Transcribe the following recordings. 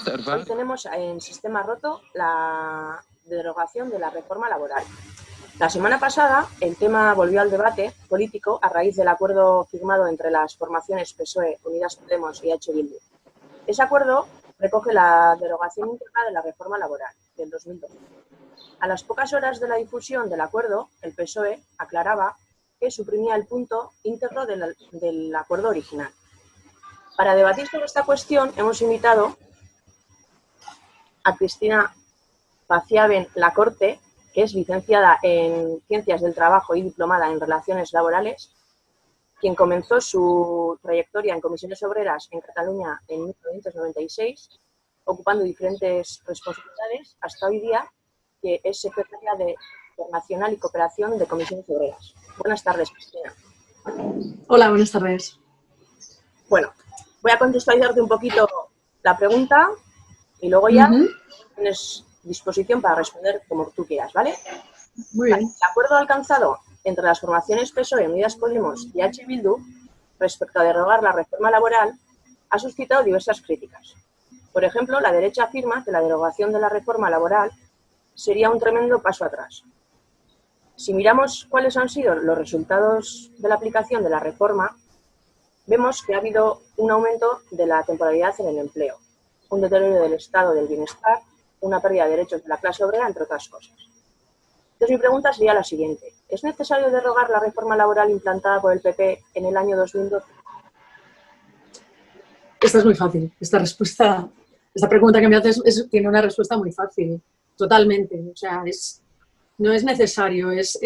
Hoy tenemos en sistema roto la derogación de la reforma laboral. La semana pasada el tema volvió al debate político a raíz del acuerdo firmado entre las formaciones PSOE, Unidas Podemos y H. Bildu. Ese acuerdo recoge la derogación íntegra de la reforma laboral del 2012. A las pocas horas de la difusión del acuerdo, el PSOE aclaraba que suprimía el punto íntegro del acuerdo original. Para debatir sobre esta cuestión hemos invitado a Cristina Paciaben Lacorte, que es licenciada en Ciencias del Trabajo y diplomada en Relaciones Laborales, quien comenzó su trayectoria en comisiones obreras en Cataluña en 1996, ocupando diferentes responsabilidades hasta hoy día, que es secretaria de Internacional y Cooperación de Comisiones Obreras. Buenas tardes, Cristina. Hola, buenas tardes. Bueno, voy a contextualizarte un poquito la pregunta y luego ya tienes disposición para responder como tú quieras, ¿vale? Muy bien. El acuerdo alcanzado entre las formaciones PSOE, Unidas Podemos y H. Bildu respecto a derogar la reforma laboral ha suscitado diversas críticas. Por ejemplo, la derecha afirma que la derogación de la reforma laboral sería un tremendo paso atrás. Si miramos cuáles han sido los resultados de la aplicación de la reforma, vemos que ha habido un aumento de la temporalidad en el empleo, un deterioro del estado del bienestar, una pérdida de derechos de la clase obrera, entre otras cosas. Entonces, mi pregunta sería la siguiente. ¿Es necesario derogar la reforma laboral implantada por el PP en el año 2012? Esta es muy fácil. Esta pregunta que me haces tiene una respuesta muy fácil, totalmente. O sea, no es necesario, es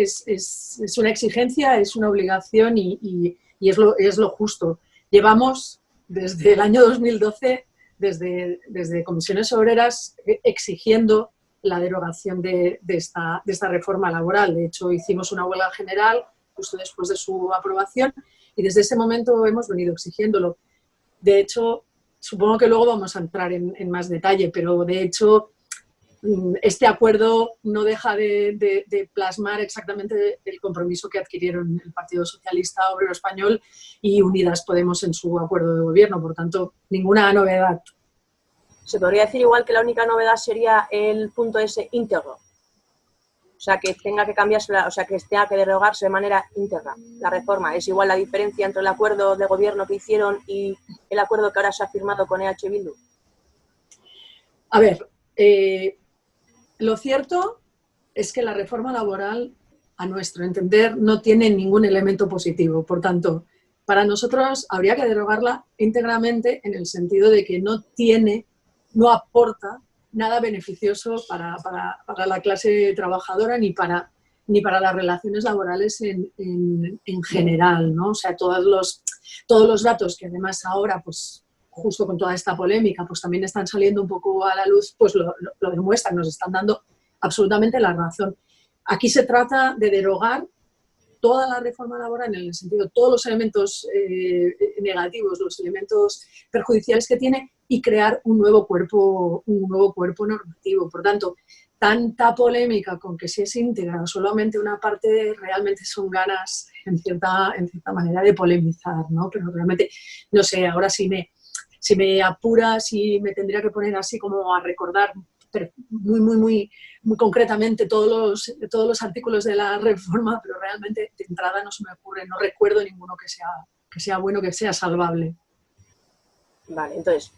una exigencia, es una obligación y es lo justo. Llevamos desde el año 2012, desde comisiones obreras, exigiendo la derogación de esta reforma laboral. De hecho, hicimos una huelga general justo después de su aprobación y desde ese momento hemos venido exigiéndolo. De hecho, supongo que luego vamos a entrar en más detalle, pero de hecho este acuerdo no deja de plasmar exactamente el compromiso que adquirieron el Partido Socialista Obrero Español y Unidas Podemos en su acuerdo de gobierno. Por tanto, ninguna novedad. Se podría decir igual que la única novedad sería el punto ese íntegro. O sea, que tenga que cambiarse, que tenga que derogarse de manera íntegra la reforma. ¿Es igual la diferencia entre el acuerdo de gobierno que hicieron y el acuerdo que ahora se ha firmado con EH Bildu? A ver, lo cierto es que la reforma laboral, a nuestro entender, no tiene ningún elemento positivo. Por tanto, para nosotros habría que derogarla íntegramente en el sentido de que no aporta nada beneficioso para la clase trabajadora ni para las relaciones laborales en general, ¿no? O sea, todos los datos que además ahora, pues justo con toda esta polémica, pues también están saliendo un poco a la luz, pues lo demuestran, nos están dando absolutamente la razón. Aquí se trata de derogar toda la reforma laboral en el sentido de todos los elementos negativos, los elementos perjudiciales que tiene y crear un nuevo cuerpo normativo. Por tanto, tanta polémica con que si es íntegra o solamente una parte, realmente son ganas, en cierta manera, de polemizar, ¿no? Pero realmente, no sé, ahora si me apuras y me tendría que poner así como a recordar muy concretamente todos los artículos de la reforma, pero realmente de entrada no se me ocurre, no recuerdo ninguno que sea bueno, que sea salvable. Vale, entonces,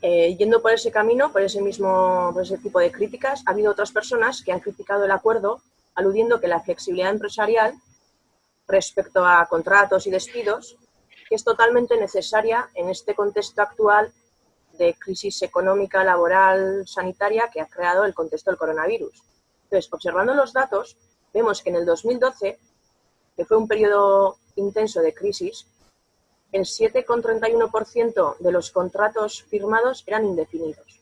yendo por ese camino, por ese tipo de críticas, ha habido otras personas que han criticado el acuerdo aludiendo que la flexibilidad empresarial respecto a contratos y despidos que es totalmente necesaria en este contexto actual de crisis económica, laboral, sanitaria que ha creado el contexto del coronavirus. Entonces, observando los datos, vemos que en el 2012, que fue un periodo intenso de crisis, el 7,31% de los contratos firmados eran indefinidos.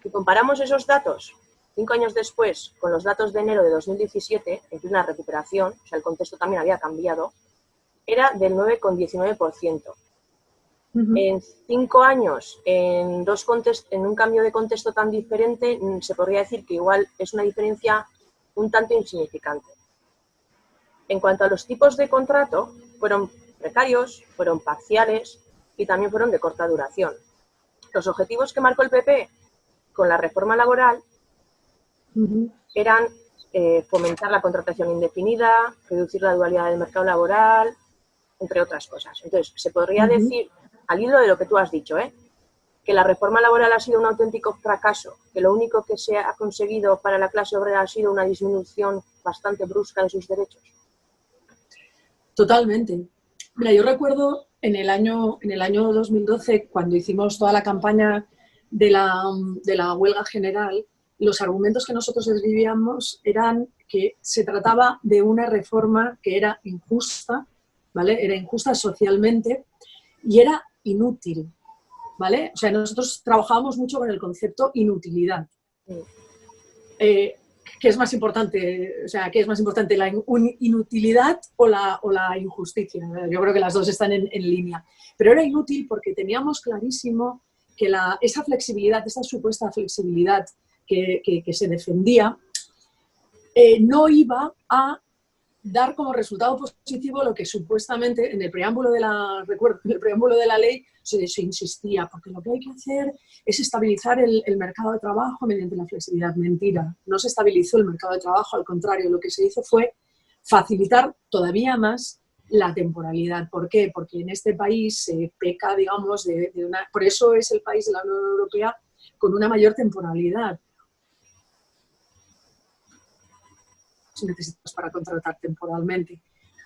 Si comparamos esos datos 5 años después con los datos de enero de 2017, en una recuperación, o sea, el contexto también había cambiado, era del 9,19%. En 5 años, en un cambio de contexto tan diferente, se podría decir que igual es una diferencia un tanto insignificante. En cuanto a los tipos de contrato, fueron precarios, fueron parciales y también fueron de corta duración. Los objetivos que marcó el PP con la reforma laboral eran fomentar la contratación indefinida, reducir la dualidad del mercado laboral, entre otras cosas. Entonces, se podría decir, al hilo de lo que tú has dicho, que la reforma laboral ha sido un auténtico fracaso, que lo único que se ha conseguido para la clase obrera ha sido una disminución bastante brusca de sus derechos. Totalmente. Mira, yo recuerdo en el año 2012, cuando hicimos toda la campaña de la huelga general, los argumentos que nosotros escribíamos eran que se trataba de una reforma que era injusta, ¿vale? Era injusta socialmente y era inútil, ¿vale? O sea, nosotros trabajábamos mucho con el concepto inutilidad. ¿Qué es más importante? O sea, ¿qué es más importante, la inutilidad o la injusticia? Yo creo que las dos están en línea. Pero era inútil porque teníamos clarísimo que esa flexibilidad, esa supuesta flexibilidad que se defendía, no iba a dar como resultado positivo lo que supuestamente en el preámbulo de la ley se insistía, porque lo que hay que hacer es estabilizar el mercado de trabajo mediante la flexibilidad. Mentira, no se estabilizó el mercado de trabajo, al contrario, lo que se hizo fue facilitar todavía más la temporalidad. ¿Por qué? Porque en este país se peca, digamos, por eso es el país de la Unión Europea con una mayor temporalidad. Si necesitas para contratar temporalmente.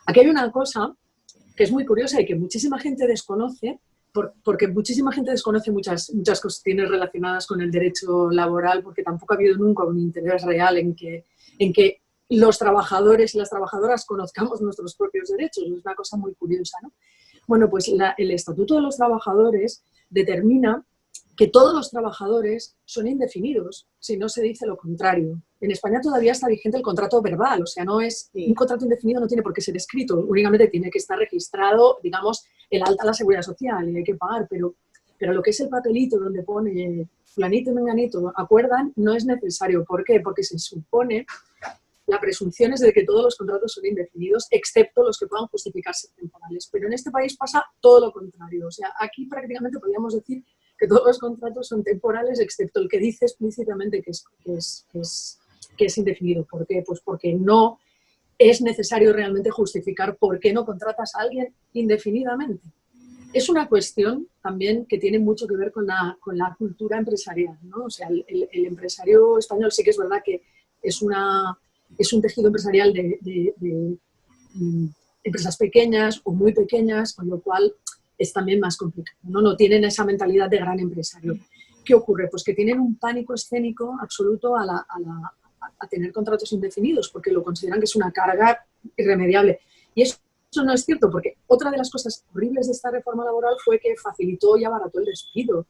Aquí hay una cosa que es muy curiosa y que muchísima gente desconoce, porque muchísima gente desconoce muchas cuestiones relacionadas con el derecho laboral, porque tampoco ha habido nunca un interés real en que los trabajadores y las trabajadoras conozcamos nuestros propios derechos. Es una cosa muy curiosa, ¿no? Bueno, pues el Estatuto de los Trabajadores determina que todos los trabajadores son indefinidos, si no se dice lo contrario. En España todavía está vigente el contrato verbal, o sea, un contrato indefinido no tiene por qué ser escrito, únicamente tiene que estar registrado, digamos, el alta a la seguridad social y hay que pagar, pero lo que es el papelito donde pone fulanito y menganito acuerdan, no es necesario. ¿Por qué? Porque se supone, la presunción es de que todos los contratos son indefinidos, excepto los que puedan justificarse temporales. Pero en este país pasa todo lo contrario, o sea, aquí prácticamente podríamos decir que todos los contratos son temporales, excepto el que dice explícitamente que es indefinido. ¿Por qué? Pues porque no es necesario realmente justificar por qué no contratas a alguien indefinidamente. Es una cuestión también que tiene mucho que ver con la cultura empresarial, ¿no? O sea, el empresario español sí que es verdad que es un tejido empresarial de empresas pequeñas o muy pequeñas, con lo cual es también más complicado, ¿no? No tienen esa mentalidad de gran empresario. ¿Qué ocurre? Pues que tienen un pánico escénico absoluto a tener contratos indefinidos, porque lo consideran que es una carga irremediable. Y eso no es cierto, porque otra de las cosas horribles de esta reforma laboral fue que facilitó y abarató el despido,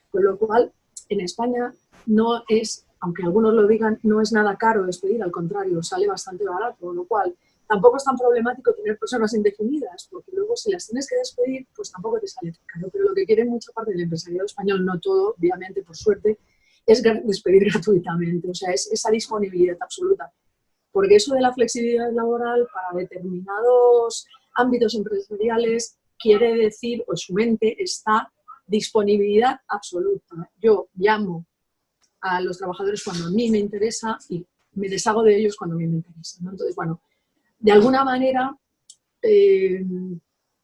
con lo cual en España no es, aunque algunos lo digan, no es nada caro despedir, al contrario, sale bastante barato, con lo cual tampoco es tan problemático tener personas indefinidas, porque luego si las tienes que despedir, pues tampoco te sale tan caro. Pero lo que quiere mucha parte del empresariado español, no todo, obviamente, por suerte, es despedir gratuitamente, o sea, es esa disponibilidad absoluta. Porque eso de la flexibilidad laboral para determinados ámbitos empresariales quiere decir, o en su mente está, disponibilidad absoluta. Yo llamo a los trabajadores cuando a mí me interesa y me deshago de ellos cuando a mí me interesa, ¿no? Entonces, bueno, de alguna manera,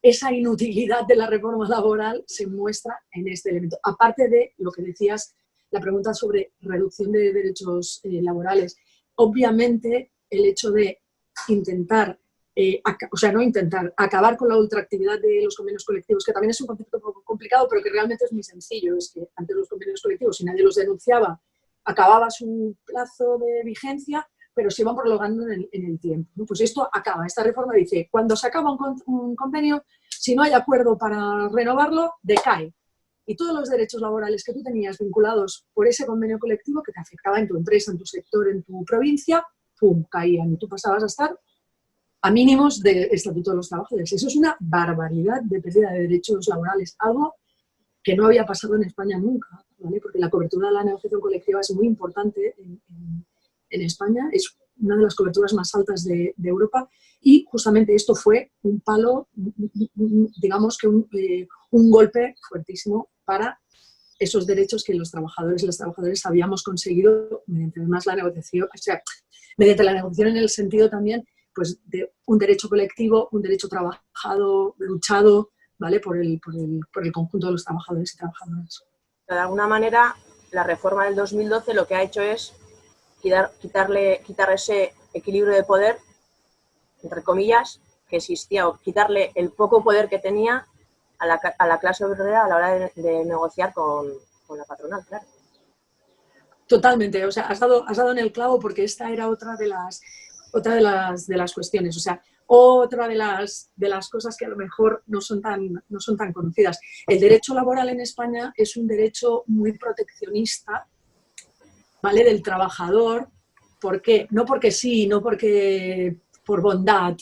esa inutilidad de la reforma laboral se muestra en este elemento. Aparte de lo que decías, la pregunta sobre reducción de derechos laborales. Obviamente, el hecho de intentar, acabar con la ultraactividad de los convenios colectivos, que también es un concepto un poco complicado, pero que realmente es muy sencillo. Es que antes los convenios colectivos, si nadie los denunciaba, acababa su plazo de vigencia, pero se iban prolongando en el tiempo, ¿no? Pues esto acaba. Esta reforma dice, cuando se acaba un convenio, si no hay acuerdo para renovarlo, decae. Y todos los derechos laborales que tú tenías vinculados por ese convenio colectivo que te afectaba en tu empresa, en tu sector, en tu provincia, ¡pum!, caían. Y tú pasabas a estar a mínimos del Estatuto de los Trabajadores. Eso es una barbaridad de pérdida de derechos laborales, algo que no había pasado en España nunca, ¿vale? Porque la cobertura de la negociación colectiva es muy importante en España, es una de las coberturas más altas de Europa, y justamente esto fue un palo, digamos que un golpe fuertísimo para esos derechos que los trabajadores y las trabajadoras habíamos conseguido mediante además la negociación, o sea, mediante la negociación en el sentido también pues, de un derecho colectivo, un derecho trabajado, luchado, ¿vale? por el conjunto de los trabajadores y trabajadoras. De alguna manera, la reforma del 2012 lo que ha hecho es quitar ese equilibrio de poder, entre comillas, que existía, o quitarle el poco poder que tenía a la clase obrera a la hora de negociar con la patronal, claro. Totalmente, o sea, has dado en el clavo porque esta era otra de las cuestiones, o sea, otra de las cosas que a lo mejor no son tan conocidas. El derecho laboral en España es un derecho muy proteccionista, ¿vale? Del trabajador. ¿Por qué? No porque sí, no porque por bondad,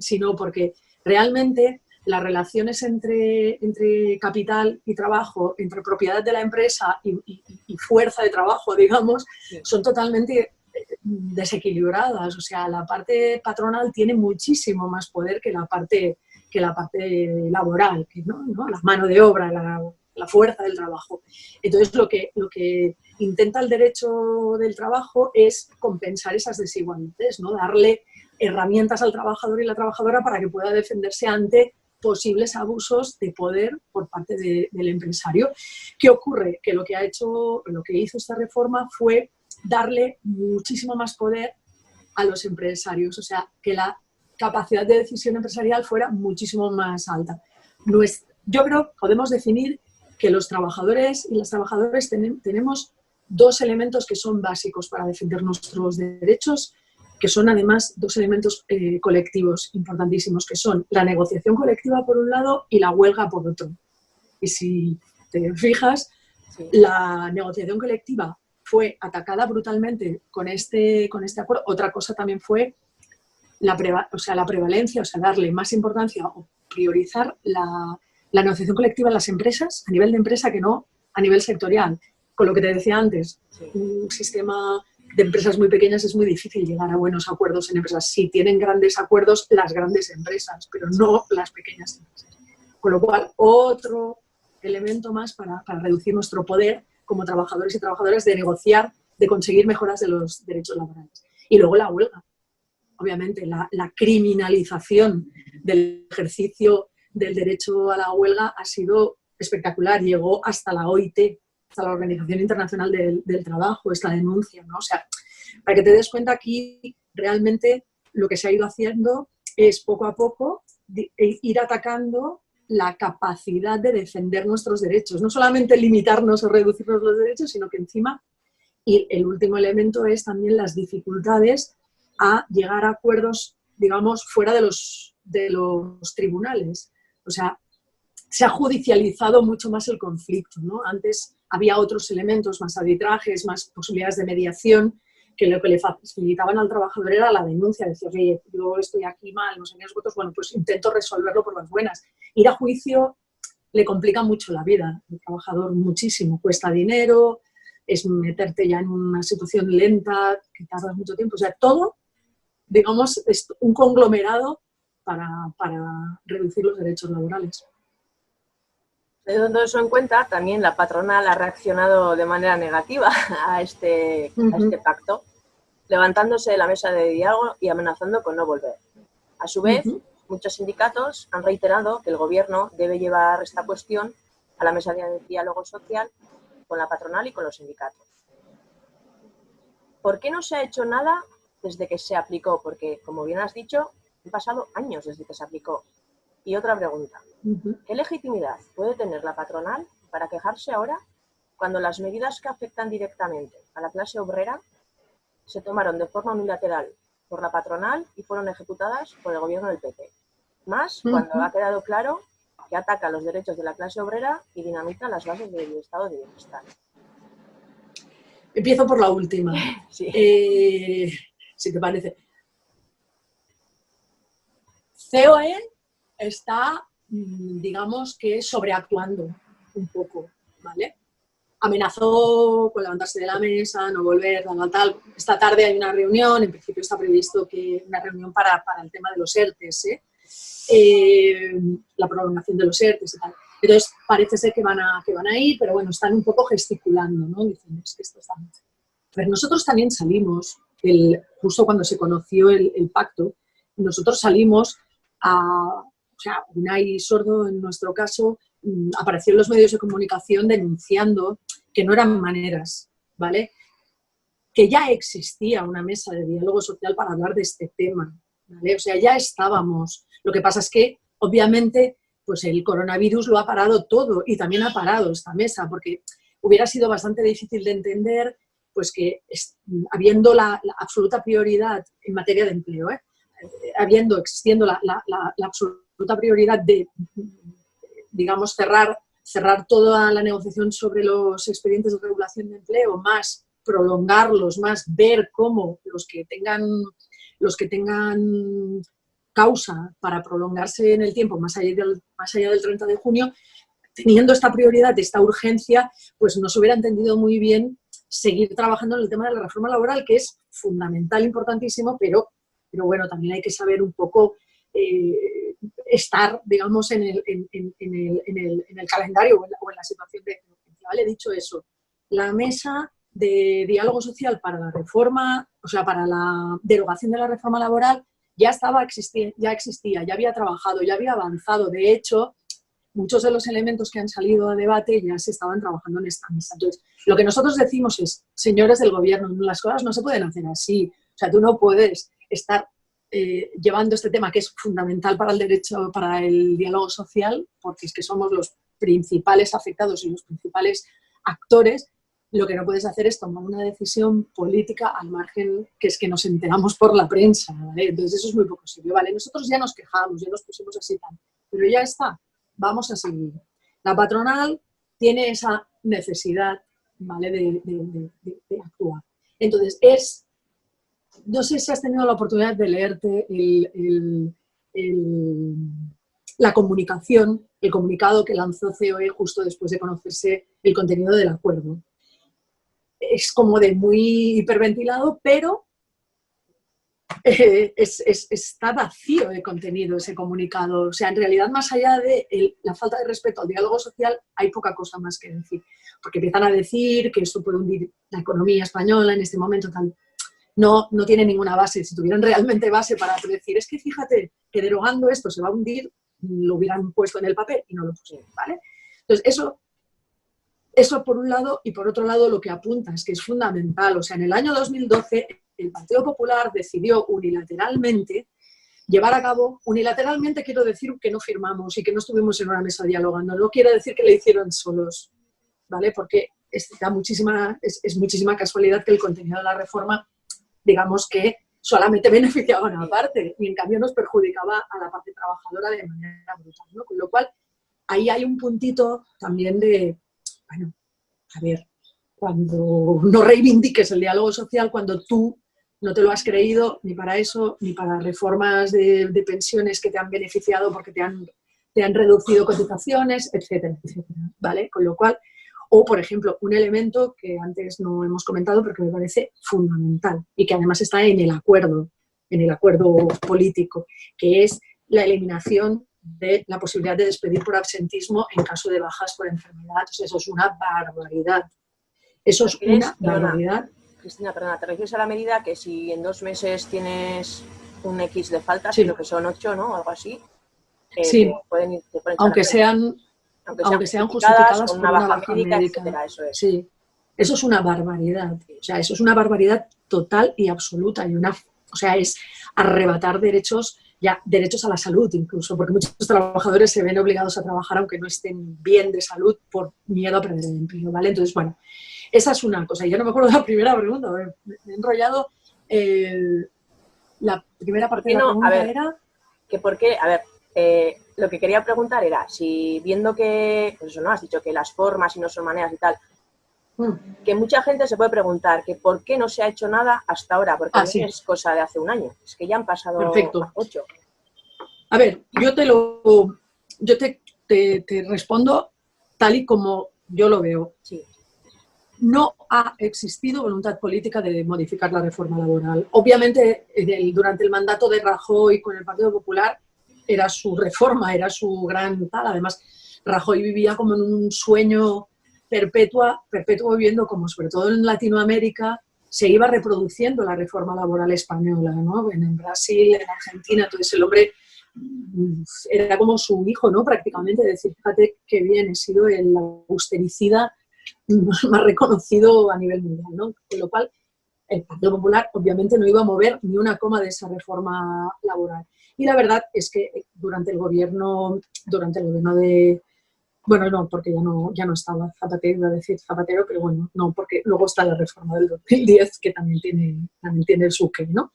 sino porque realmente las relaciones entre capital y trabajo, entre propiedad de la empresa y fuerza de trabajo, digamos, son totalmente desequilibradas. O sea, la parte patronal tiene muchísimo más poder que la parte laboral, ¿no? La mano de obra, la fuerza del trabajo. Entonces, lo que intenta el derecho del trabajo es compensar esas desigualdades, ¿no? Darle herramientas al trabajador y la trabajadora para que pueda defenderse ante posibles abusos de poder por parte del empresario. ¿Qué ocurre? Que lo que hizo esta reforma fue darle muchísimo más poder a los empresarios, o sea, que la capacidad de decisión empresarial fuera muchísimo más alta. Yo creo que podemos definir que los trabajadores y las trabajadoras tenemos dos elementos que son básicos para defender nuestros derechos, que son además dos elementos colectivos importantísimos, que son la negociación colectiva por un lado y la huelga por otro. Y si te fijas, sí, la negociación colectiva fue atacada brutalmente con este acuerdo. Otra cosa también fue la prevalencia, o sea, darle más importancia o priorizar la negociación colectiva en las empresas, a nivel de empresa, que no a nivel sectorial. Con lo que te decía antes, sí, un sistema de empresas muy pequeñas es muy difícil llegar a buenos acuerdos en empresas. Sí tienen grandes acuerdos las grandes empresas, pero no las pequeñas empresas. Con lo cual, otro elemento más para reducir nuestro poder como trabajadores y trabajadoras de negociar, de conseguir mejoras de los derechos laborales. Y luego la huelga. Obviamente, la criminalización del ejercicio del derecho a la huelga ha sido espectacular. Llegó hasta la OIT, hasta la Organización Internacional del Trabajo, esta denuncia, ¿no? O sea, para que te des cuenta, aquí realmente lo que se ha ido haciendo es poco a poco ir atacando la capacidad de defender nuestros derechos. No solamente limitarnos o reducirnos los derechos, sino que encima, y el último elemento es también las dificultades a llegar a acuerdos, digamos, fuera de los tribunales. O sea, se ha judicializado mucho más el conflicto, ¿no? Antes había otros elementos, más arbitrajes, más posibilidades de mediación, que lo que le facilitaban al trabajador era la denuncia, decir, oye, yo estoy aquí mal, no sé qué votos, bueno, pues intento resolverlo por las buenas. Ir a juicio le complica mucho la vida al trabajador, muchísimo, cuesta dinero, es meterte ya en una situación lenta, que tardas mucho tiempo, o sea, todo, digamos, es un conglomerado para reducir los derechos laborales. Teniendo eso en cuenta, también la patronal ha reaccionado de manera negativa a este pacto, levantándose de la mesa de diálogo y amenazando con no volver. A su vez, muchos sindicatos han reiterado que el gobierno debe llevar esta cuestión a la mesa de diálogo social con la patronal y con los sindicatos. ¿Por qué no se ha hecho nada desde que se aplicó? Porque, como bien has dicho, han pasado años desde que se aplicó. Y otra pregunta, ¿qué legitimidad puede tener la patronal para quejarse ahora cuando las medidas que afectan directamente a la clase obrera se tomaron de forma unilateral por la patronal y fueron ejecutadas por el gobierno del PP? Más cuando ha quedado claro que ataca los derechos de la clase obrera y dinamita las bases del Estado de bienestar. Empiezo por la última. Sí. Si te parece. COE está, digamos que sobreactuando un poco, ¿vale? Amenazó con levantarse de la mesa, no volver, tal. Esta tarde hay una reunión, en principio está previsto que una reunión para el tema de los ERTES, la prolongación de los ERTES y tal. Entonces, parece ser que van a ir, pero bueno, están un poco gesticulando, ¿no? Dicen, es que esto está mal. Pero nosotros también salimos, justo cuando se conoció el pacto, nosotros salimos o sea, Unai Sordo, en nuestro caso, apareció en los medios de comunicación denunciando que no eran maneras, ¿vale? Que ya existía una mesa de diálogo social para hablar de este tema, ¿vale? O sea, ya estábamos. Lo que pasa es que, obviamente, pues el coronavirus lo ha parado todo y también ha parado esta mesa, porque hubiera sido bastante difícil de entender pues que habiendo la absoluta prioridad en materia de empleo, existiendo la absoluta prioridad de, digamos, cerrar toda la negociación sobre los expedientes de regulación de empleo, más prolongarlos, más ver cómo los que tengan causa para prolongarse en el tiempo, más allá del 30 de junio, teniendo esta prioridad, esta urgencia, pues no se hubiera entendido muy bien seguir trabajando en el tema de la reforma laboral, que es fundamental, importantísimo, pero bueno, también hay que saber un poco estar, digamos, en el calendario o en la situación de emergencia. ¿Vale? Dicho eso, la mesa de diálogo social para la reforma, o sea, para la derogación de la reforma laboral, ya existía, ya había trabajado, ya había avanzado. De hecho, muchos de los elementos que han salido a debate ya se estaban trabajando en esta mesa. Entonces, lo que nosotros decimos es, señores del gobierno, las cosas no se pueden hacer así. O sea, tú no puedes estar llevando este tema que es fundamental para el derecho, para el diálogo social, porque es que somos los principales afectados y los principales actores. Lo que no puedes hacer es tomar una decisión política al margen, que es que nos enteramos por la prensa, ¿vale? Entonces eso es muy poco serio, ¿vale? Nosotros ya nos quejamos, ya nos pusimos así tal, pero ya está, vamos a seguir. La patronal tiene esa necesidad, ¿vale?, de actuar. Entonces, no sé si has tenido la oportunidad de leerte la comunicación, el comunicado que lanzó COE justo después de conocerse el contenido del acuerdo. Es como de muy hiperventilado, pero está vacío de contenido ese comunicado. O sea, en realidad, más allá de la falta de respeto al diálogo social, hay poca cosa más que decir. Porque empiezan a decir que esto puede hundir la economía española en este momento, tal. No tiene ninguna base. Si tuvieran realmente base para decir, es que fíjate que derogando esto se va a hundir, lo hubieran puesto en el papel y no lo pusieron, ¿vale? Entonces, eso por un lado, y por otro lado lo que apunta es que es fundamental. O sea, en el año 2012 el Partido Popular decidió unilateralmente llevar a cabo, unilateralmente quiero decir que no firmamos y que no estuvimos en una mesa dialogando, no quiero decir que lo hicieron solos, ¿vale? Porque es muchísima casualidad que el contenido de la reforma, digamos que solamente beneficiaba a una parte y en cambio nos perjudicaba a la parte trabajadora de manera brutal, ¿no? Con lo cual, ahí hay un puntito también de, bueno, a ver, cuando no reivindiques el diálogo social, cuando tú no te lo has creído ni para eso, ni para reformas de pensiones que te han beneficiado porque te han reducido cotizaciones, etcétera, etcétera, ¿vale? Con lo cual, o, por ejemplo, un elemento que antes no hemos comentado, pero que me parece fundamental y que además está en el acuerdo político, que es la eliminación de la posibilidad de despedir por absentismo en caso de bajas por enfermedad. O sea, eso es una barbaridad. Eso es una barbaridad. Cristina, perdona, ¿te refieres a la medida que si en 2 meses tienes un X de faltas, sí, creo que son 8, ¿no? Algo así. Sí, te pueden aunque sean justificadas con por una baja médica, etcétera, eso es. Sí, eso es una barbaridad. O sea, eso es una barbaridad total y absoluta. O sea, es arrebatar derechos a la salud incluso, porque muchos trabajadores se ven obligados a trabajar aunque no estén bien de salud por miedo a perder el empleo, ¿vale? Entonces, bueno, esa es una cosa. Y yo no me acuerdo de la primera pregunta, me he enrollado. La primera parte de la pregunta era... Que por qué, a ver, lo que quería preguntar era, si viendo que, pues eso, ¿no? Has dicho que las formas y no son maneras y tal, que mucha gente se puede preguntar que por qué no se ha hecho nada hasta ahora, porque no es cosa de hace un año, es que ya han pasado 8. A ver, yo te respondo tal y como yo lo veo. Sí. No ha existido voluntad política de modificar la reforma laboral. Obviamente, durante el mandato de Rajoy con el Partido Popular era su reforma, era su gran tal. Además, Rajoy vivía como en un sueño perpetuo viviendo como, sobre todo en Latinoamérica, se iba reproduciendo la reforma laboral española, ¿no? En Brasil, en Argentina. Entonces el hombre era como su hijo, ¿no? Prácticamente, decir, fíjate qué bien, he sido el austericida más reconocido a nivel mundial, ¿no? Con lo cual, el Partido Popular obviamente no iba a mover ni una coma de esa reforma laboral. Y la verdad es que durante el gobierno de... Bueno, no, porque ya no estaba Zapatero, iba a decir Zapatero, pero bueno, no, porque luego está la reforma del 2010, que también tiene su qué, ¿no?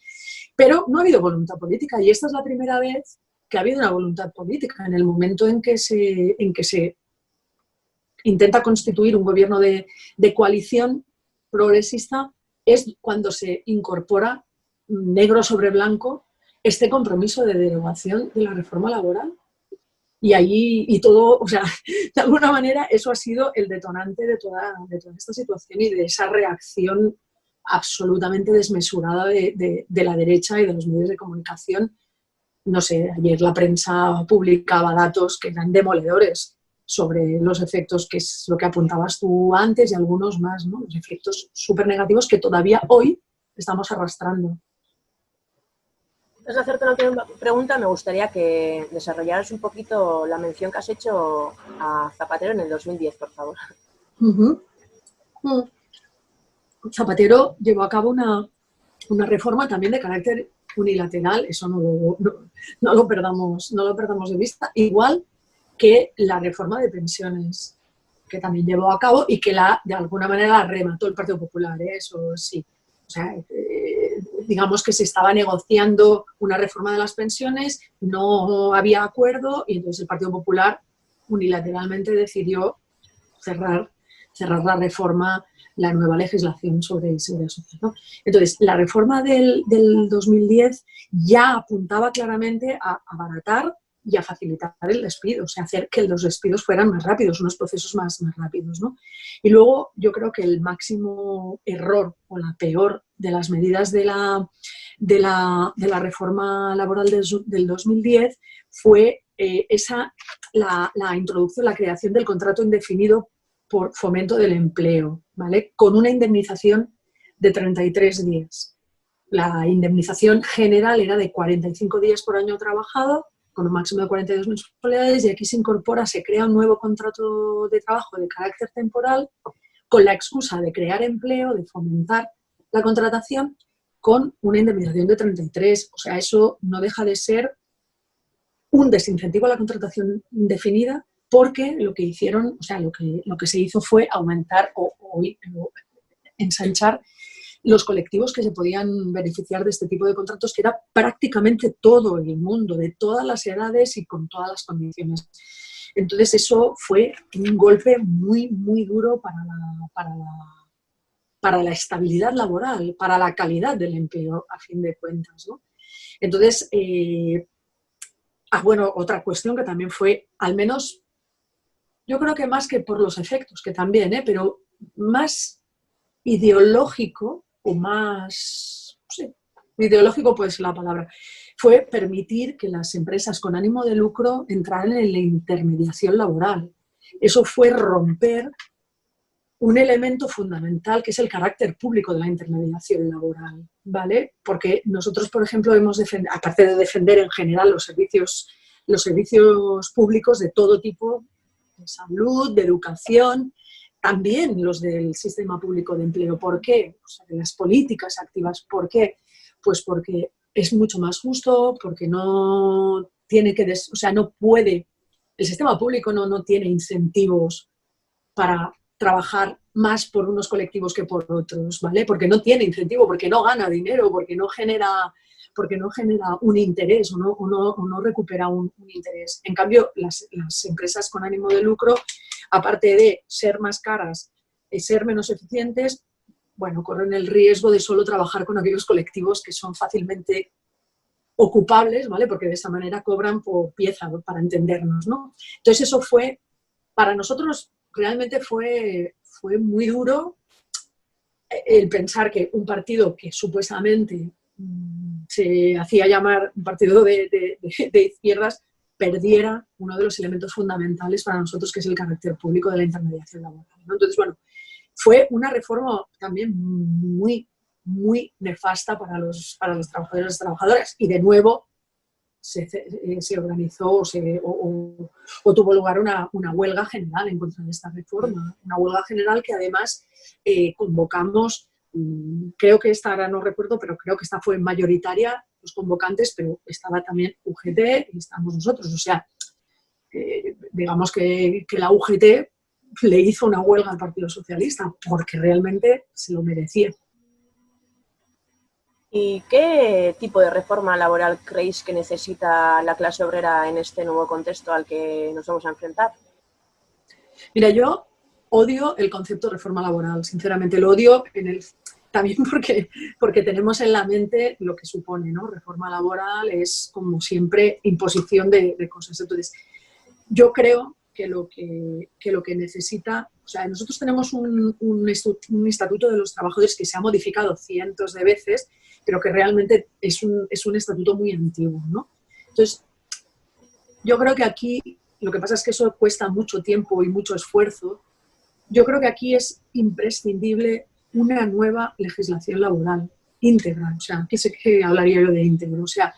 Pero no ha habido voluntad política, y esta es la primera vez que ha habido una voluntad política. En el momento en que se intenta constituir un gobierno de coalición progresista, es cuando se incorpora negro sobre blanco este compromiso de derogación de la reforma laboral. Y ahí, y todo, o sea, de alguna manera eso ha sido el detonante de toda esta situación y de esa reacción absolutamente desmesurada de la derecha y de los medios de comunicación. No sé, ayer la prensa publicaba datos que eran demoledores sobre los efectos, que es lo que apuntabas tú antes, y algunos más, ¿no? Los efectos súper negativos que todavía hoy estamos arrastrando. Antes de hacerte una última pregunta, me gustaría que desarrollaras un poquito la mención que has hecho a Zapatero en el 2010, por favor. Zapatero llevó a cabo una reforma también de carácter unilateral, eso no lo perdamos de vista, igual que la reforma de pensiones que también llevó a cabo y que de alguna manera la remató el Partido Popular, ¿eh? Eso sí. O sea, digamos que se estaba negociando una reforma de las pensiones, no había acuerdo y entonces el Partido Popular unilateralmente decidió cerrar la reforma, la nueva legislación sobre seguridad social, ¿no? Entonces, la reforma del 2010 ya apuntaba claramente a abaratar y a facilitar el despido, o sea, hacer que los despidos fueran más rápidos, unos procesos más rápidos, ¿no? Y luego yo creo que el máximo error o la peor de las medidas de la reforma laboral del 2010 fue la introducción, la creación del contrato indefinido por fomento del empleo, ¿vale? Con una indemnización de 33 días. La indemnización general era de 45 días por año trabajado, con un máximo de 42 mensualidades, y aquí se crea un nuevo contrato de trabajo de carácter temporal con la excusa de crear empleo, de fomentar la contratación, con una indemnización de 33. O sea, eso no deja de ser un desincentivo a la contratación indefinida, porque lo que hicieron, o sea, lo que se hizo fue aumentar o ensanchar los colectivos que se podían beneficiar de este tipo de contratos, que era prácticamente todo el mundo, de todas las edades y con todas las condiciones. Entonces eso fue un golpe muy, muy duro para la estabilidad laboral, para la calidad del empleo, a fin de cuentas, ¿no? Entonces, bueno, otra cuestión que también fue, al menos, yo creo que más que por los efectos, que también, pero más ideológico, o más, no sé, ideológico puede ser la palabra, fue permitir que las empresas con ánimo de lucro entraran en la intermediación laboral. Eso fue romper un elemento fundamental, que es el carácter público de la intermediación laboral, ¿vale? Porque nosotros, por ejemplo, aparte de defender en general los servicios públicos de todo tipo, de salud, de educación, también los del sistema público de empleo. ¿Por qué? O sea, de las políticas activas. ¿Por qué? Pues porque es mucho más justo, porque no tiene que, o sea, no puede, el sistema público no tiene incentivos para trabajar más por unos colectivos que por otros, ¿vale? Porque no tiene incentivo, porque no gana dinero, porque no genera un interés o no recupera un interés. En cambio, las empresas con ánimo de lucro, aparte de ser más caras y ser menos eficientes, bueno, corren el riesgo de solo trabajar con aquellos colectivos que son fácilmente ocupables, ¿vale? Porque de esa manera cobran por pieza, ¿no? Para entendernos, ¿no? Entonces eso fue, para nosotros realmente fue muy duro el pensar que un partido que supuestamente se hacía llamar un partido de izquierdas perdiera uno de los elementos fundamentales para nosotros, que es el carácter público de la intermediación laboral, ¿no? Entonces, bueno, fue una reforma también muy, muy nefasta para los trabajadores y las trabajadoras. Y de nuevo se organizó o tuvo lugar una huelga general en contra de esta reforma. Una huelga general que además convocamos, creo que esta ahora no recuerdo, pero creo que esta fue mayoritaria, los convocantes, pero estaba también UGT y estamos nosotros. O sea, digamos que la UGT le hizo una huelga al Partido Socialista porque realmente se lo merecía. ¿Y qué tipo de reforma laboral creéis que necesita la clase obrera en este nuevo contexto al que nos vamos a enfrentar? Mira, yo odio el concepto de reforma laboral, sinceramente lo odio también porque tenemos en la mente lo que supone, ¿no? Reforma laboral es, como siempre, imposición de cosas. Entonces, yo creo que lo que necesita, o sea, nosotros tenemos un estatuto de los trabajadores que se ha modificado cientos de veces, pero que realmente es un estatuto muy antiguo, ¿no? Entonces, yo creo que aquí, lo que pasa es que eso cuesta mucho tiempo y mucho esfuerzo. Yo creo que aquí es imprescindible una nueva legislación laboral íntegra. O sea, aquí sé que hablaría yo de íntegro. O sea,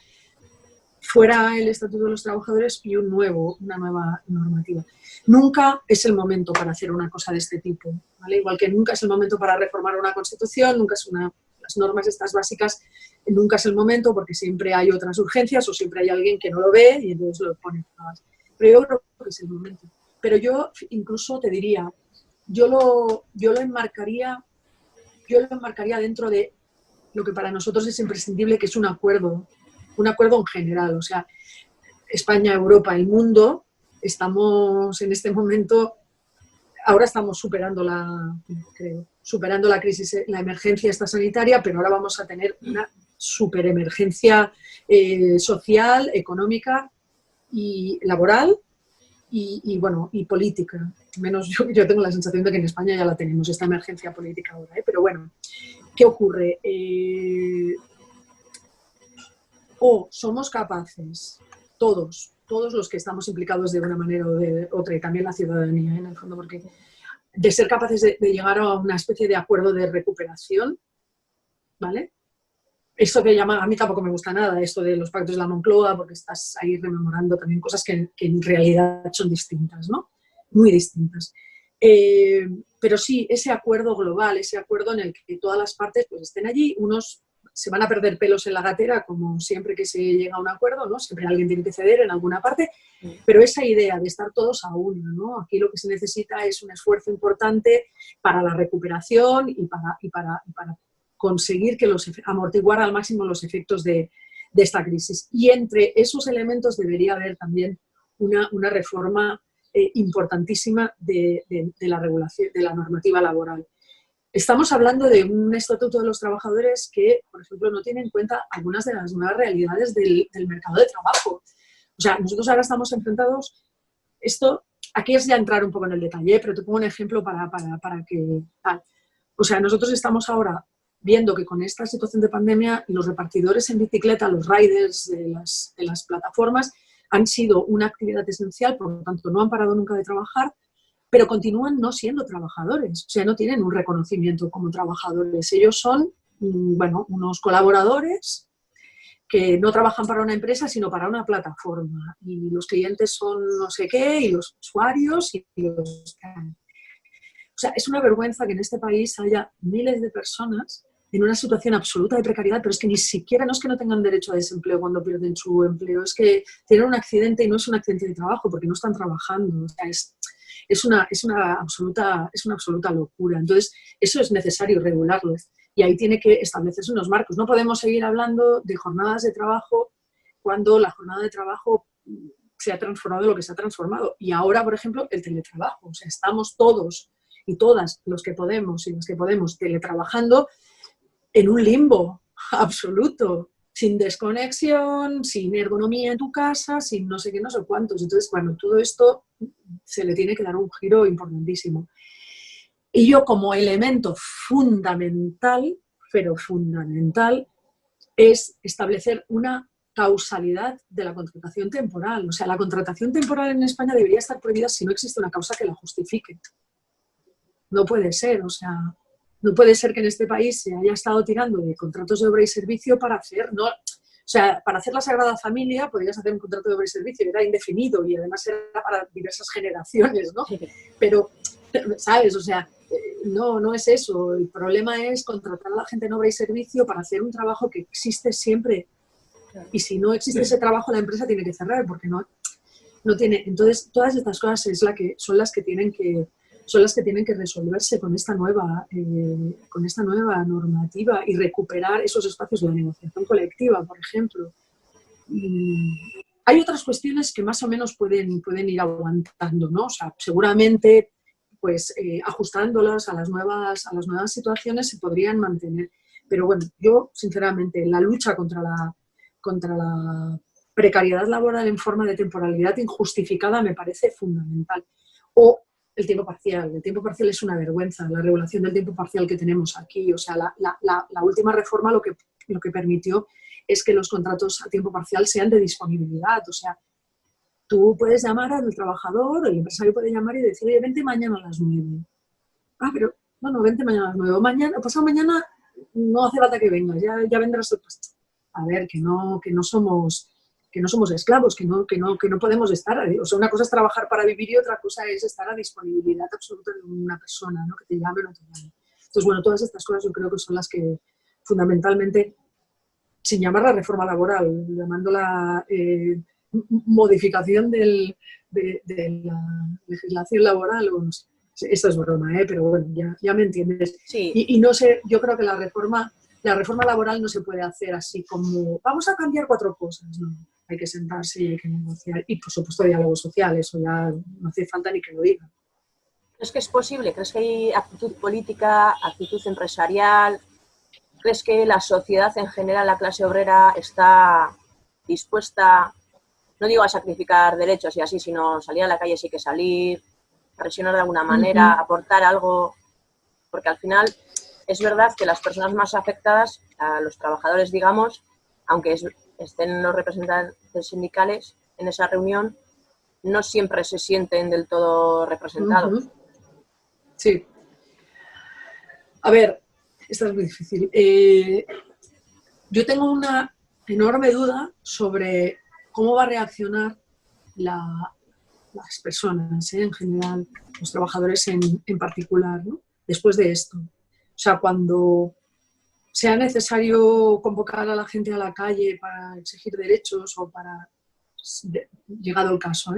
fuera el Estatuto de los Trabajadores y una nueva normativa. Nunca es el momento para hacer una cosa de este tipo, ¿vale? Igual que nunca es el momento para reformar una Constitución, nunca es las normas estas básicas, nunca es el momento porque siempre hay otras urgencias o siempre hay alguien que no lo ve y entonces lo pone. Pero yo creo que es el momento. Pero yo incluso te diría, yo lo enmarcaría dentro de lo que para nosotros es imprescindible, que es un acuerdo en general. O sea, España, Europa, el mundo, estamos en este momento, ahora estamos superando la crisis, la emergencia esta sanitaria, pero ahora vamos a tener una superemergencia social, económica y laboral y política. Menos yo tengo la sensación de que en España ya la tenemos, esta emergencia política ahora, ¿eh? Pero bueno, ¿qué ocurre? O somos capaces, todos los que estamos implicados de una manera o de otra, y también la ciudadanía, en el fondo, porque de ser capaces de llegar a una especie de acuerdo de recuperación, ¿vale? Esto que llama, a mí tampoco me gusta nada, esto de los pactos de la Moncloa, porque estás ahí rememorando también cosas que en realidad son distintas, ¿no? Muy distintas. Pero sí, ese acuerdo global, ese acuerdo en el que todas las partes pues, estén allí, unos se van a perder pelos en la gatera, como siempre que se llega a un acuerdo, ¿no? Siempre alguien tiene que ceder en alguna parte, pero esa idea de estar todos a una, ¿no? Aquí lo que se necesita es un esfuerzo importante para la recuperación y para conseguir amortiguar al máximo los efectos de esta crisis. Y entre esos elementos debería haber también una reforma importantísima de la regulación, de la normativa laboral. Estamos hablando de un estatuto de los trabajadores que, por ejemplo, no tiene en cuenta algunas de las nuevas realidades del mercado de trabajo. O sea, nosotros ahora estamos enfrentados, aquí es ya entrar un poco en el detalle, pero te pongo un ejemplo para que tal. O sea, nosotros estamos ahora viendo que con esta situación de pandemia los repartidores en bicicleta, los riders de las plataformas, han sido una actividad esencial, por lo tanto no han parado nunca de trabajar, pero continúan no siendo trabajadores, o sea, no tienen un reconocimiento como trabajadores. Ellos son, bueno, unos colaboradores que no trabajan para una empresa, sino para una plataforma. Y los clientes son no sé qué, y los usuarios, y los... O sea, es una vergüenza que en este país haya miles de personas en una situación absoluta de precariedad, pero es que ni siquiera, no es que no tengan derecho a desempleo cuando pierden su empleo, es que tienen un accidente y no es un accidente de trabajo, porque no están trabajando. O sea, es una absoluta locura. Entonces, eso es necesario regularlo. Y ahí tiene que establecerse unos marcos. No podemos seguir hablando de jornadas de trabajo cuando la jornada de trabajo se ha transformado en lo que se ha transformado. Y ahora, por ejemplo, el teletrabajo. O sea, estamos todos y todas los que podemos y los que podemos teletrabajando en un limbo absoluto, sin desconexión, sin ergonomía en tu casa, sin no sé qué, no sé cuántos. Entonces, bueno, todo esto se le tiene que dar un giro importantísimo. Y yo como elemento fundamental, pero fundamental, es establecer una causalidad de la contratación temporal. O sea, la contratación temporal en España debería estar prohibida si no existe una causa que la justifique. No puede ser, o sea, no puede ser que en este país se haya estado tirando de contratos de obra y servicio para hacer, ¿no? O sea, para hacer la Sagrada Familia podrías hacer un contrato de obra y servicio, era indefinido y además era para diversas generaciones, ¿no? Pero, ¿sabes? O sea, no es eso. El problema es contratar a la gente en obra y servicio para hacer un trabajo que existe siempre. Y si no existe ese trabajo, la empresa tiene que cerrar porque no tiene. Entonces, todas estas cosas son las que tienen que resolverse con esta nueva normativa y recuperar esos espacios de la negociación colectiva, por ejemplo. Hay otras cuestiones que más o menos pueden ir aguantando, ¿no? O sea, seguramente, pues, ajustándolas a las nuevas situaciones se podrían mantener. Pero bueno, yo, sinceramente, la lucha contra la precariedad laboral en forma de temporalidad injustificada me parece fundamental. O el tiempo parcial. El tiempo parcial es una vergüenza, la regulación del tiempo parcial que tenemos aquí. O sea, la última reforma lo que permitió es que los contratos a tiempo parcial sean de disponibilidad. O sea, tú puedes llamar al trabajador, el empresario puede llamar y decir, oye, vente mañana a las 9. Ah, pero no, vente mañana a las 9. Mañana, pasado mañana no hace falta que vengas, ya vendrás el pasado. A ver, que no somos esclavos, que no podemos estar. O sea, una cosa es trabajar para vivir y otra cosa es estar a disponibilidad absoluta de una persona, ¿no? Que te llame o no te llame. Entonces, bueno, todas estas cosas yo creo que son las que fundamentalmente, sin llamarla reforma laboral, llamándola modificación de la legislación laboral, bueno, esto es broma, pero bueno, ya me entiendes. Sí. Y no sé, yo creo que la reforma laboral no se puede hacer así como, vamos a cambiar 4 cosas, no. Hay que sentarse y hay que negociar. Y, por supuesto, diálogo social, eso ya no hace falta ni que lo diga. ¿Crees que es posible? ¿Crees que hay actitud política, actitud empresarial? ¿Crees que la sociedad en general, la clase obrera, está dispuesta, no digo a sacrificar derechos y así, sino salir a la calle sí que salir, presionar de alguna manera, aportar algo? Porque al final es verdad que las personas más afectadas, a los trabajadores, digamos, aunque estén los representantes sindicales en esa reunión, no siempre se sienten del todo representados. Sí. A ver, esto es muy difícil. Yo tengo una enorme duda sobre cómo va a reaccionar las personas, en general, los trabajadores en particular, ¿no? Después de esto. O sea, cuando sea necesario convocar a la gente a la calle para exigir derechos o para, llegado el caso,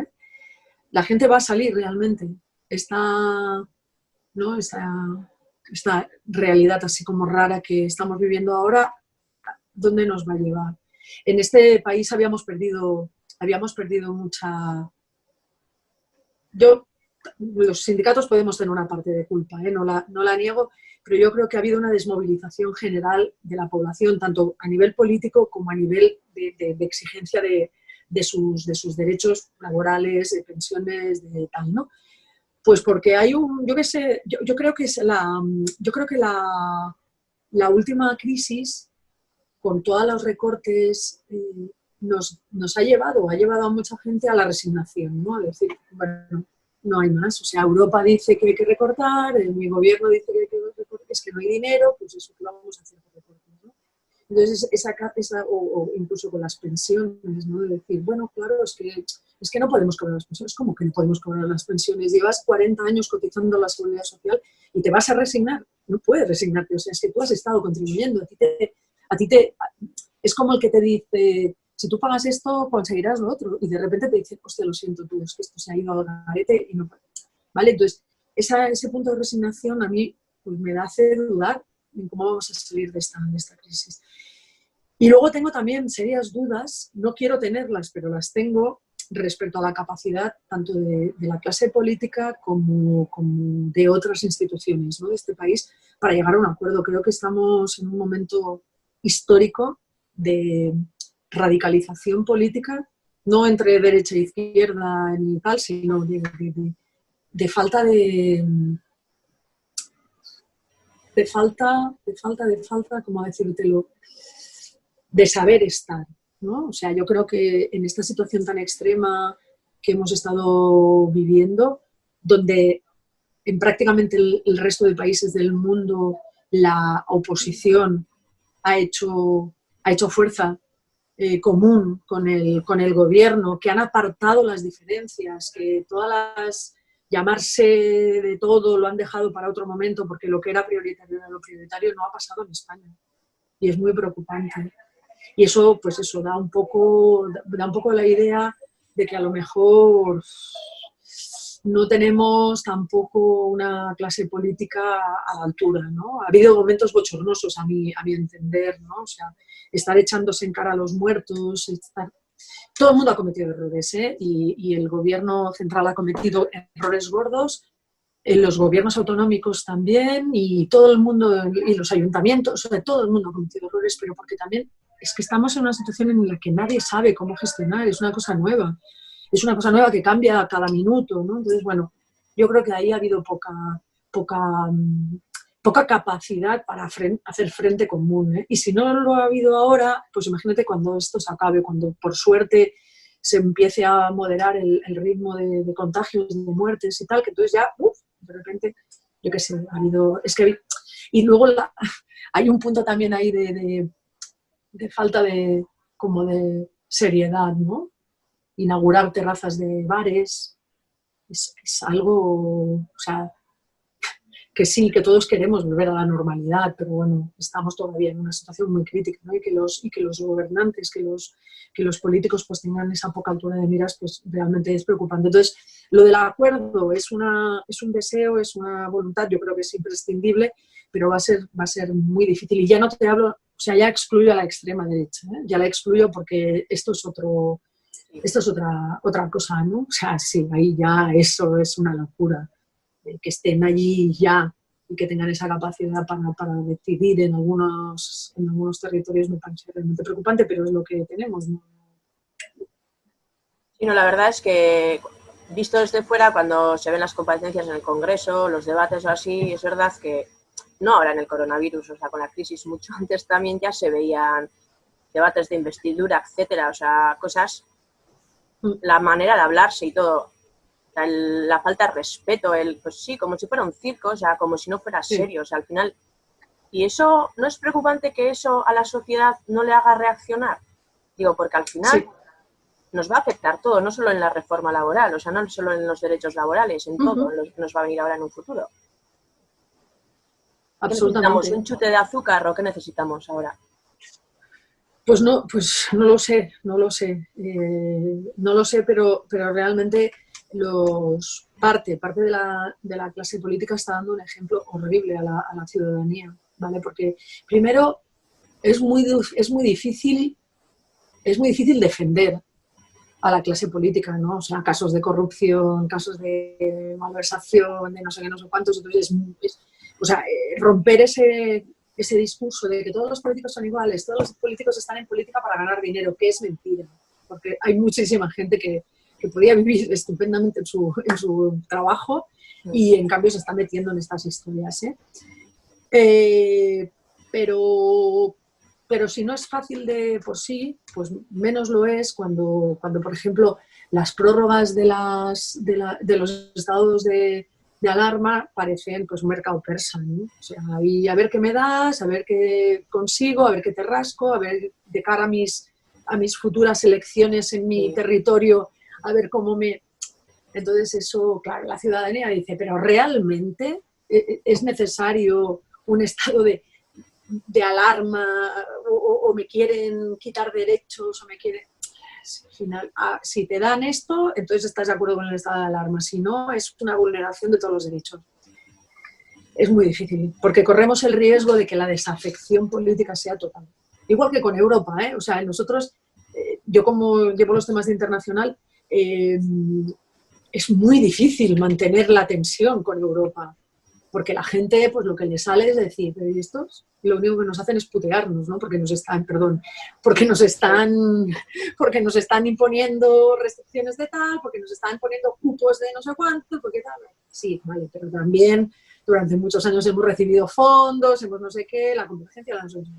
la gente va a salir realmente. Esta realidad así como rara que estamos viviendo ahora, ¿dónde nos va a llevar? En este país habíamos perdido mucha... Los sindicatos podemos tener una parte de culpa, no la niego, pero yo creo que ha habido una desmovilización general de la población, tanto a nivel político como a nivel de exigencia de sus derechos laborales, de pensiones, de tal, ¿no? Pues porque hay yo creo que la última crisis, con todos los recortes, nos ha llevado a mucha gente a la resignación, ¿no? A decir, bueno, no hay más. O sea, Europa dice que hay que recortar, mi gobierno dice que hay que recortar, es que no hay dinero, pues eso, ¿qué vamos a hacer con recortes, ¿no? Entonces, o incluso con las pensiones, ¿no? De decir, bueno, claro, es que no podemos cobrar las pensiones. ¿Cómo que no podemos cobrar las pensiones? Llevas 40 años cotizando a la Seguridad Social y te vas a resignar. No puedes resignarte, o sea, es que tú has estado contribuyendo, es como el que te dice, si tú pagas esto, conseguirás lo otro, y de repente te dice, hostia, lo siento tú, es que esto se ha ido al garete y no... ¿Vale? Entonces, ese punto de resignación a mí pues, me hace dudar en cómo vamos a salir de esta crisis. Y luego tengo también serias dudas, no quiero tenerlas, pero las tengo, respecto a la capacidad tanto de la clase política como de otras instituciones, ¿no? De este país para llegar a un acuerdo. Creo que estamos en un momento histórico de radicalización política, no entre derecha e izquierda ni tal, sino de falta de falta, ¿cómo decírtelo?, de saber estar. ¿no? O sea, yo creo que en esta situación tan extrema que hemos estado viviendo, donde en prácticamente el resto de países del mundo la oposición ha hecho fuerza común con el gobierno, que han apartado las diferencias, que todas las llamarse de todo lo han dejado para otro momento porque lo que era prioritario era lo prioritario, no ha pasado en España. Y es muy preocupante. Y eso, pues eso, da un poco la idea de que a lo mejor no tenemos tampoco una clase política a la altura, ¿no? Ha habido momentos bochornosos a mi entender, ¿no? O sea, estar echándose en cara a los muertos, todo el mundo ha cometido errores, ¿eh? Y el gobierno central ha cometido errores gordos, los gobiernos autonómicos también, y todo el mundo, y los ayuntamientos, o sea, todo el mundo ha cometido errores, pero porque también es que estamos en una situación en la que nadie sabe cómo gestionar, es una cosa nueva. Es una cosa nueva que cambia cada minuto, ¿no? Entonces, bueno, yo creo que ahí ha habido poca, poca capacidad para hacer frente común, ¿eh? Y si no lo ha habido ahora, pues imagínate cuando esto se acabe, cuando por suerte se empiece a moderar el ritmo de contagios, de muertes y tal, que entonces ya, de repente, yo qué sé, ha habido... Es que, y luego hay un punto también ahí de falta como de seriedad, ¿no? Inaugurar terrazas de bares es algo, o sea, que sí, que todos queremos volver a la normalidad, pero bueno, estamos todavía en una situación muy crítica, ¿no? Y que los gobernantes, que los políticos pues tengan esa poca altura de miras, pues realmente es preocupante. Entonces, lo del acuerdo es un deseo, es una voluntad, yo creo que es imprescindible, pero va a ser muy difícil. Y ya no te hablo, o sea, ya excluyo a la extrema derecha, ¿eh? Ya la excluyo porque esto es otra cosa, ¿no? O sea, sí, ahí ya eso es una locura. Que estén allí ya y que tengan esa capacidad para decidir en algunos territorios me parece realmente preocupante, pero es lo que tenemos, ¿no? Sí, no, la verdad es que visto desde fuera, cuando se ven las comparecencias en el Congreso, los debates o así, es verdad que no ahora en el coronavirus, o sea, con la crisis mucho antes también ya se veían debates de investidura, etcétera, o sea, cosas, la manera de hablarse y todo, la falta de respeto, pues sí, como si fuera un circo, o sea, como si no fuera Sí. serio, o sea, al final. Y eso, ¿no es preocupante que eso a la sociedad no le haga reaccionar? Digo, porque al final Sí. nos va a afectar todo, no solo en la reforma laboral, o sea, no solo en los derechos laborales, en todo nos va a venir ahora en un futuro. ¿Qué necesitamos? Absolutamente. ¿Un chute de azúcar o qué necesitamos ahora? Pues no lo sé, no lo sé. No lo sé, pero realmente parte de la clase política está dando un ejemplo horrible a la ciudadanía, ¿vale? Porque primero es muy difícil defender a la clase política, ¿no? O sea, casos de corrupción, casos de malversación, de no sé qué, no sé cuántos. Entonces, o sea, romper ese discurso de que todos los políticos son iguales, todos los políticos están en política para ganar dinero, que es mentira. Porque hay muchísima gente que podía vivir estupendamente en su trabajo y en cambio se está metiendo en estas historias, ¿eh? Pero si no es fácil de por sí, pues menos lo es cuando por ejemplo, las prórrogas de los estados de alarma parecen pues un mercado persa, ¿no? O sea, y a ver qué me das, a ver qué consigo, a ver qué te rasco, a ver de cara a mis futuras elecciones en mi territorio, a ver cómo me... Entonces eso, claro, la ciudadanía dice, pero ¿realmente es necesario un estado de alarma o me quieren quitar derechos o me quieren... Al final, si te dan esto, entonces estás de acuerdo con el estado de alarma. Si no, es una vulneración de todos los derechos. Es muy difícil, porque corremos el riesgo de que la desafección política sea total. Igual que con Europa, ¿eh? O sea, nosotros, yo como llevo los temas de internacional, es muy difícil mantener la tensión con Europa, porque la gente, pues lo que le sale es decir, pero ¿y estos? Lo único que nos hacen es putearnos, ¿no? Porque nos están imponiendo restricciones de tal, porque nos están poniendo cupos de no sé cuánto, porque tal. Sí, vale, pero también durante muchos años hemos recibido fondos, hemos no sé qué, la convergencia, la no sé qué.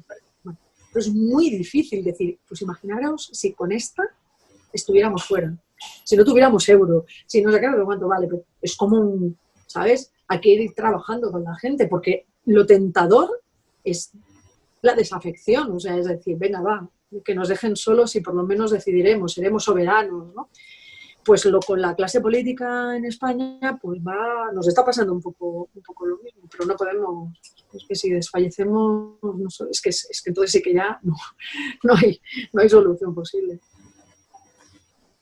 Bueno, pero es muy difícil decir, pues imaginaros si con esta estuviéramos fuera, si no tuviéramos euro, si no sé qué, cuánto vale, pero es como ¿sabes? Hay que ir trabajando con la gente, porque lo tentador es la desafección, o sea, es decir, venga, va, que nos dejen solos y por lo menos decidiremos, seremos soberanos, ¿no? Pues con la clase política en España, pues nos está pasando un poco lo mismo, pero no podemos, es que si desfallecemos, no sé, es que entonces sí que ya no hay solución posible.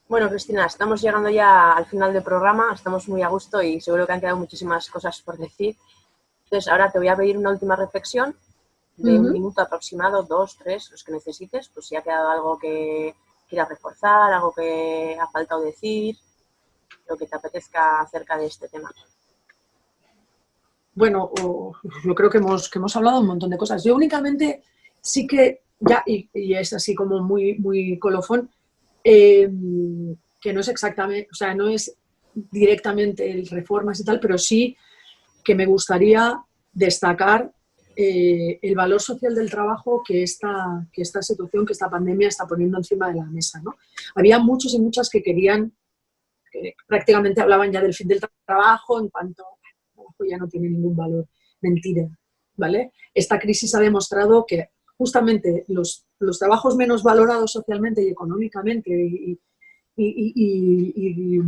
Bueno, Cristina, estamos llegando ya al final del programa, estamos muy a gusto y seguro que han quedado muchísimas cosas por decir. Entonces, ahora te voy a pedir una última reflexión de un minuto aproximado, 2, 3, los que necesites, pues si ha quedado algo que quieras reforzar, algo que ha faltado decir, lo que te apetezca acerca de este tema. Bueno, yo creo que hemos hablado un montón de cosas. Yo únicamente sí que ya, y es así como muy, muy colofón, que no es exactamente, o sea, no es directamente el reformas y tal, pero sí que me gustaría destacar el valor social del trabajo que esta situación, que esta pandemia está poniendo encima de la mesa, ¿no? Había muchos y muchas que prácticamente hablaban ya del fin del trabajo, en cuanto el trabajo ya no tiene ningún valor. Mentira, ¿vale? Esta crisis ha demostrado que justamente los trabajos menos valorados socialmente y económicamente y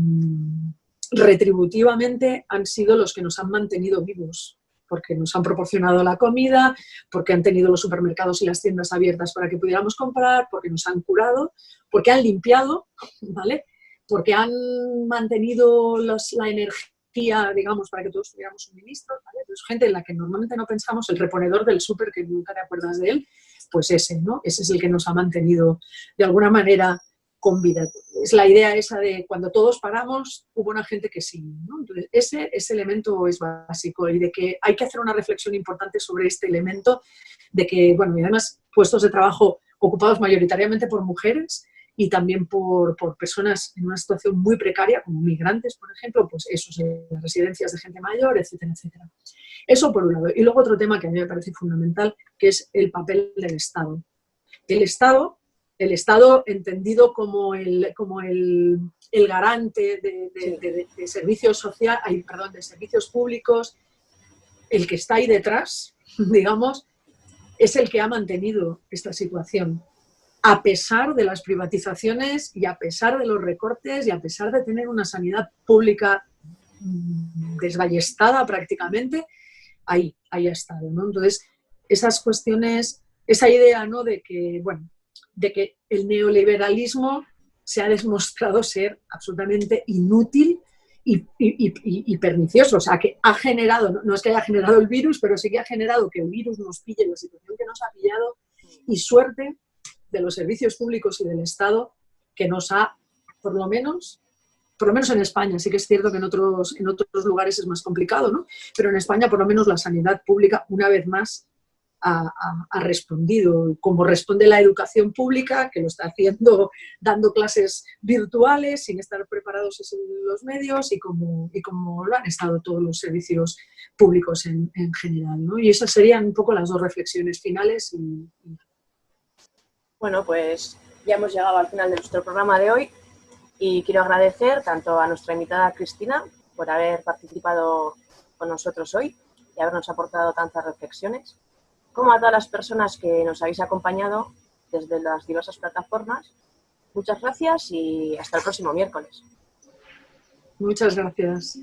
retributivamente han sido los que nos han mantenido vivos, porque nos han proporcionado la comida, porque han tenido los supermercados y las tiendas abiertas para que pudiéramos comprar, porque nos han curado, porque han limpiado, ¿vale? Porque han mantenido la energía, digamos, para que todos tuviéramos suministros, ¿vale? Entonces, gente en la que normalmente no pensamos, el reponedor del súper, que nunca te acuerdas de él, pues ese, ¿no? Ese es el que nos ha mantenido de alguna manera con vida. Es la idea esa de cuando todos paramos, hubo una gente que sí, ¿no? Entonces, ese elemento es básico y de que hay que hacer una reflexión importante sobre este elemento de que, bueno, y además puestos de trabajo ocupados mayoritariamente por mujeres y también por personas en una situación muy precaria, como migrantes, por ejemplo, pues esos, las residencias de gente mayor, etcétera, etcétera. Eso por un lado. Y luego otro tema que a mí me parece fundamental, que es el papel del Estado. El Estado entendido como el garante de servicios sociales, perdón, de servicios públicos, el que está ahí detrás, digamos, es el que ha mantenido esta situación. A pesar de las privatizaciones y a pesar de los recortes y a pesar de tener una sanidad pública desballestada prácticamente, ahí ha estado, ¿no? Entonces, esas cuestiones, esa idea, ¿no?, de que, bueno, de que el neoliberalismo se ha demostrado ser absolutamente inútil y pernicioso. O sea, que ha generado, no es que haya generado el virus, pero sí que ha generado que el virus nos pille en la situación que nos ha pillado, y suerte de los servicios públicos y del Estado que nos ha, por lo menos en España, sí que es cierto que en otros lugares es más complicado, ¿no? Pero en España, por lo menos, la sanidad pública, una vez más, ha respondido, como responde la educación pública, que lo está haciendo dando clases virtuales sin estar preparados en los medios, y como lo han estado todos los servicios públicos en general, ¿no? Y esas serían un poco las dos reflexiones finales. Bueno, pues ya hemos llegado al final de nuestro programa de hoy y quiero agradecer tanto a nuestra invitada Cristina por haber participado con nosotros hoy y habernos aportado tantas reflexiones, como a todas las personas que nos habéis acompañado desde las diversas plataformas. Muchas gracias y hasta el próximo miércoles. Muchas gracias.